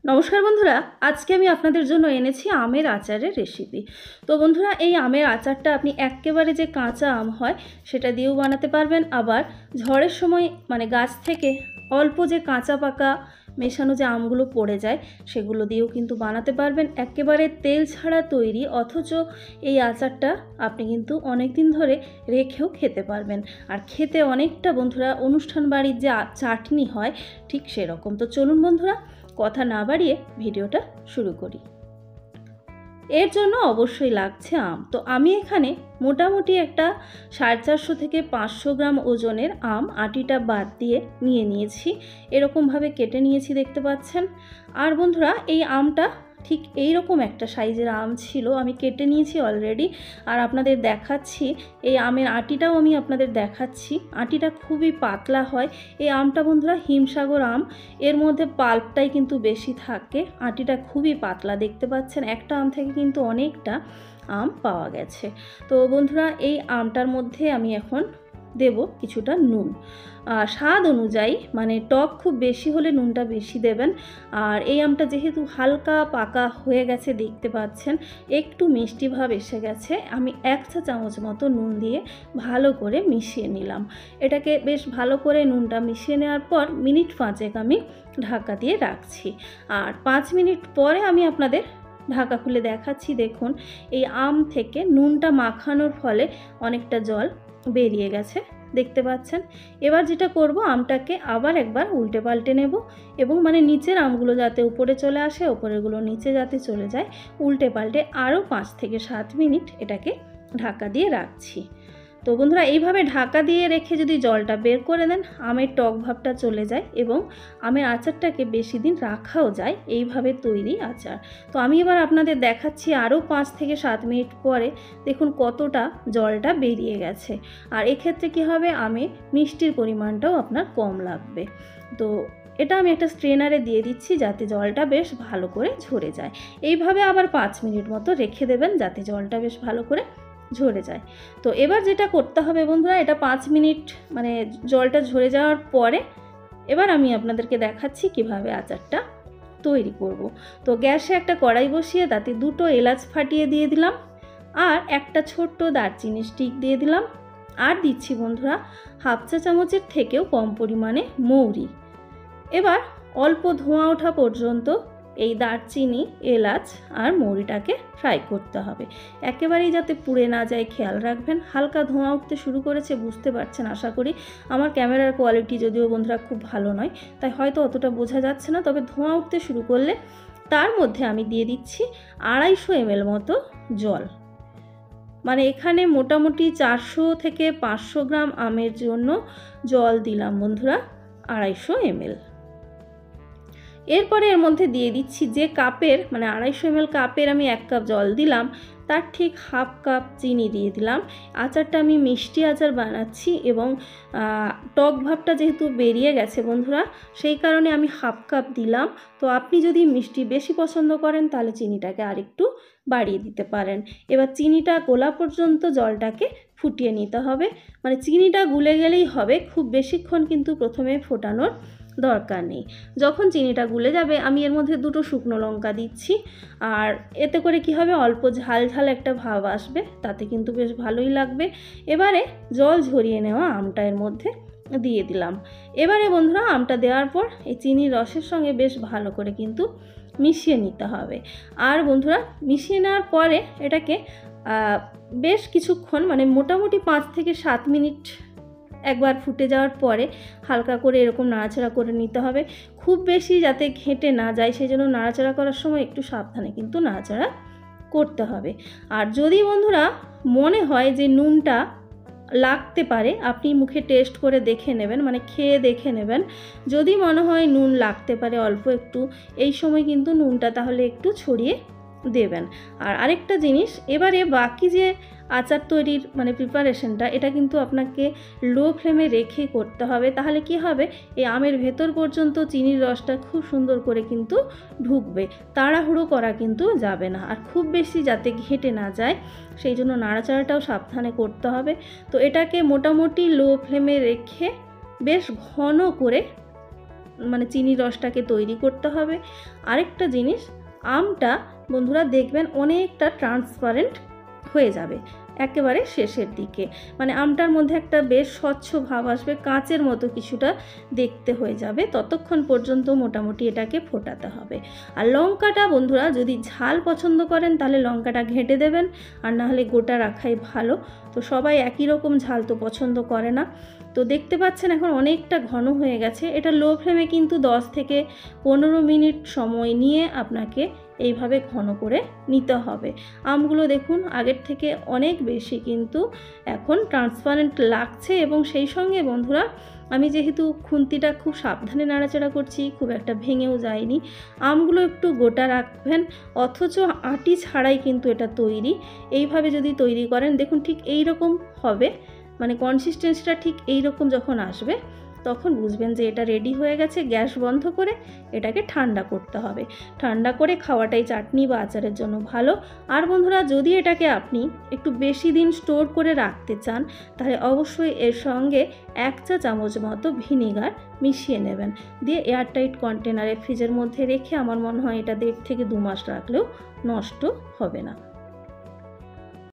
নমস্কার বন্ধুরা, আজকে আমি আপনাদের জন্য এনেছি আমের আচারের রেসিপি। তো বন্ধুরা, এই আমের আচারটা আপনি এক্কেবারে যে কাঁচা আম হয় সেটা দিয়েও বানাতে পারবেন, আবার ঝড়ের সময় মানে গাছ থেকে অল্প যে কাঁচা পাকা মেশানো যে আমগুলো পড়ে যায় সেগুলো দিয়েও কিন্তু বানাতে পারবেন। একেবারে তেল ছাড়া তৈরি, অথচ এই আচারটা আপনি কিন্তু অনেক দিন ধরে রেখেও খেতে পারবেন। আর খেতে অনেকটা বন্ধুরা অনুষ্ঠান বাড়ির যে চাটনি হয় ঠিক সেরকম। তো চলুন বন্ধুরা, কথা না বাড়িয়ে ভিডিওটা শুরু করি। এর জন্য অবশ্যই লাগছে আম। তো আমি এখানে মোটামুটি একটা 450 থেকে 500 গ্রাম ওজনের আম আটিটা বাদ দিয়ে নিয়েছি। এরকমভাবে কেটে নিয়েছি, দেখতে পাচ্ছেন। আর বন্ধুরা, এই আমটা ঠিক এই রকম একটা সাইজের আম ছিল, আমি কেটে নিয়েছি অলরেডি। আর আপনাদের দেখাচ্ছি, এই আমের আটিটাও আমি আপনাদের দেখাচ্ছি। আটিটা খুবই পাতলা হয়। এই আমটা বন্ধুরা হিমসাগর আম, এর মধ্যে পাল্পটাই কিন্তু বেশি থাকে। আটিটা খুবই পাতলা, দেখতে পাচ্ছেন। একটা আম থেকে কিন্তু অনেকটা আম পাওয়া গেছে। তো বন্ধুরা, এই আমটার মধ্যে আমি এখন দেব কিছুটা নুন, স্বাদ অনুযায়ী, মানে টক খুব বেশি হলে নুনটা বেশি দেবেন। আর এই আমটা যেহেতু হালকা পাকা হয়ে গেছে, দেখতে পাচ্ছেন একটু মিষ্টি ভাব এসে গেছে, আমি 1 চা চামচ মতো নুন দিয়ে ভালো করে মিশিয়ে নিলাম। এটাকে বেশ ভালো করে নুনটা মিশিয়ে নেওয়ার পর মিনিট 5 আমি ঢাকা দিয়ে রাখছি। আর 5 মিনিট পরে আমি আপনাদের ঢাকা খুলে দেখাচ্ছি। দেখুন, এই আম থেকে নুনটা মাখানোর ফলে অনেকটা জল বেরিয়ে গেছে, দেখতে পাচ্ছেন। এবার যেটা করব, আমটাকে আবার একবার উল্টে পাল্টে নেব, এবং মানে নিচের আমগুলো যাতে উপরে চলে আসে, উপরেরগুলো নিচে যাতে চলে যায়, উল্টে পাল্টে আরও 5 থেকে 7 মিনিট এটাকে ঢাকা দিয়ে রাখছি। তো বন্ধুরা, এইভাবে ঢাকা দিয়ে রেখে যদি জলটা বের করে দেন, আমের টক ভাবটা চলে যায় এবং আমের আচারটাকে বেশি দিন রাখাও যায়। এইভাবে তৈরি আচার। তো আমি এবার আপনাদের দেখাচ্ছি আরও 5 থেকে 7 মিনিট পরে। দেখুন কতটা জলটা বেরিয়ে গেছে। আর এক্ষেত্রে কী হবে, আমে মিষ্টির পরিমাণটাও আপনার কম লাগবে। তো এটা আমি একটা স্ট্রেনারে দিয়ে দিচ্ছি যাতে জলটা বেশ ভালো করে ঝরে যায়। এইভাবে আবার 5 মিনিট মতো রেখে দেবেন যাতে জলটা বেশ ভালো করে ঝরে যায়। তো এবার যেটা করতে হবে বন্ধুরা, এটা 5 মিনিট মানে জলটা ঝরে যাওয়ার পরে এবার আমি আপনাদেরকে দেখাচ্ছি কিভাবে আচারটা তৈরি করব। তো গ্যাসে একটা কড়াই বসিয়ে তাতে 2টো এলাচ ফাটিয়ে দিয়ে দিলাম, আর একটা ছোট্ট দারচিনি স্টিক দিয়ে দিলাম, আর দিচ্ছি বন্ধুরা 1/2 চা চামচের থেকেও কম পরিমাণে মৌরি। এবার অল্প ধোঁয়া ওঠা পর্যন্ত এই দারচিনি, এলাচ আর মৌরিটাকে ফ্রাই করতে হবে, একেবারেই যাতে পুড়ে না যায় খেয়াল রাখবেন। হালকা ধোঁয়া উঠতে শুরু করেছে, বুঝতে পারছেন আশা করি। আমার ক্যামেরার কোয়ালিটি যদিও বন্ধুরা খুব ভালো নয়, তাই হয়তো অতটা বোঝা যাচ্ছে না, তবে ধোঁয়া উঠতে শুরু করলে তার মধ্যে আমি দিয়ে দিচ্ছি 250 ml মতো জল। মানে এখানে মোটামুটি 400 থেকে 500 গ্রাম আমের জন্য জল দিলাম বন্ধুরা 250 ml। এরপরে এর মধ্যে দিয়ে দিচ্ছি যে কাপের, মানে 250 ml কাপের আমি 1 কাপ জল দিলাম, তার ঠিক 1/2 কাপ চিনি দিয়ে দিলাম। আচারটা আমি মিষ্টি আচার বানাচ্ছি এবং টক ভাবটা যেহেতু বেরিয়ে গেছে বন্ধুরা, সেই কারণে আমি 1/2 কাপ দিলাম। তো আপনি যদি মিষ্টি বেশি পছন্দ করেন তাহলে চিনিটাকে আরেকটু বাড়িয়ে দিতে পারেন। এবার চিনিটা গোলা পর্যন্ত জলটাকে ফুটিয়ে নিতে হবে, মানে চিনিটা গুলে গেলেই হবে, খুব বেশিক্ষণ কিন্তু প্রথমে ফোটানোর দরকার নেই। যখন চিনিটা গুলে যাবে আমি এর মধ্যে 2টো শুকনো লঙ্কা দিচ্ছি, আর এতে করে কি হবে, অল্প ঝাল ঝাল একটা ভাব আসবে, তাতে কিন্তু বেশ ভালোই লাগবে। এবারে জল ঝরিয়ে নেওয়া আমটা এর মধ্যে দিয়ে দিলাম। এবারে বন্ধুরা, আমটা দেওয়ার পর এই চিনির রসের সঙ্গে বেশ ভালো করে কিন্তু মিশিয়ে নিতে হবে। আর বন্ধুরা, মিশিয়ে নেওয়ার পরে এটাকে বেশ কিছুক্ষণ, মানে মোটামুটি 5 থেকে 7 মিনিট একবার ফুটে যাওয়ার পরে হালকা করে এরকম নাড়াচাড়া করে নিতে হবে, খুব বেশি যাতে ঘেঁটে না যায়, সেই জন্য নাড়াচাড়া করার সময় একটু সাবধানে কিন্তু নাড়াচাড়া করতে হবে। আর যদি বন্ধুরা মনে হয় যে নুনটা লাগতে পারে, আপনি মুখে টেস্ট করে দেখে নেবেন, মানে খেয়ে দেখে নেবেন। যদি মনে হয় নুন লাগতে পারে অল্প একটু, এই সময় কিন্তু নুনটা তাহলে একটু ছড়িয়ে দেবেন। আর আরেকটা জিনিস, এবারে বাকি যে আচার তৈরির মানে প্রিপারেশনটা, এটা কিন্তু আপনাকে লো ফ্লেমে রেখে করতে হবে, তাহলে কি হবে, এই আমের ভেতর পর্যন্ত চিনির রসটা খুব সুন্দর করে কিন্তু ঢুকবে। তাড়াহুড়ো করা কিন্তু যাবে না, আর খুব বেশি যাতে ঘেঁটে না যায় সেই জন্য নাড়াচাড়াটাও সাবধানে করতে হবে। তো এটাকে মোটামুটি লো ফ্লেমে রেখে বেশ ঘন করে মানে চিনির রসটাকে তৈরি করতে হবে। আরেকটা জিনিস, আমটা বন্ধুরা দেখবেন অনেকটা ট্রান্সপারেন্ট হয়ে যাবে একেবারে শেষের দিকে, মানে আমটার মধ্যে একটা বেশ স্বচ্ছ ভাব আসবে, কাঁচের মতো কিছুটা দেখতে হয়ে যাবে। ততক্ষণ পর্যন্ত মোটামুটি এটাকে ফোটাতে হবে। আর লঙ্কাটা বন্ধুরা যদি ঝাল পছন্দ করেন তাহলে লঙ্কাটা ঘেঁটে দেবেন, আর না হলে গোটা রাখাই ভালো। তো সবাই একই রকম ঝাল তো পছন্দ করে না। তো দেখতে পাচ্ছেন এখন অনেকটা ঘন হয়ে গেছে। এটা লো ফ্লেমে কিন্তু 10 থেকে 15 মিনিট সময় নিয়ে আপনাকে এইভাবে ঘন করে নিতে হবে। আমগুলো দেখুন আগের থেকে অনেক বেশি কিন্তু এখন ট্রান্সপারেন্ট লাগছে, এবং সেই সঙ্গে বন্ধুরা আমি যেহেতু খুন্তিটা খুব সাবধানে নাড়াচাড়া করছি, খুব একটা ভেঙেও যায়নি। আমগুলো একটু গোটা রাখবেন, অথচ আটি ছাড়াই কিন্তু এটা তৈরি। এইভাবে যদি তৈরি করেন দেখুন ঠিক এই রকম হবে, মানে কনসিস্টেন্সিটা ঠিক এই রকম যখন আসবে তখন বুঝবেন যে এটা রেডি হয়ে গেছে। গ্যাস বন্ধ করে এটাকে ঠান্ডা করতে হবে। ঠান্ডা করে খাওয়াটাই চাটনি বা আচারের জন্য ভালো। আর বন্ধুরা যদি এটাকে আপনি একটু বেশি দিন স্টোর করে রাখতে চান তাহলে অবশ্যই এর সঙ্গে 1 চা চামচ মতো ভিনিগার মিশিয়ে নেবেন, দিয়ে এয়ারটাইট কন্টেনারে ফ্রিজের মধ্যে রেখে আমার মনে হয় এটা 1.5 থেকে 2 মাস রাখলেও নষ্ট হবে না।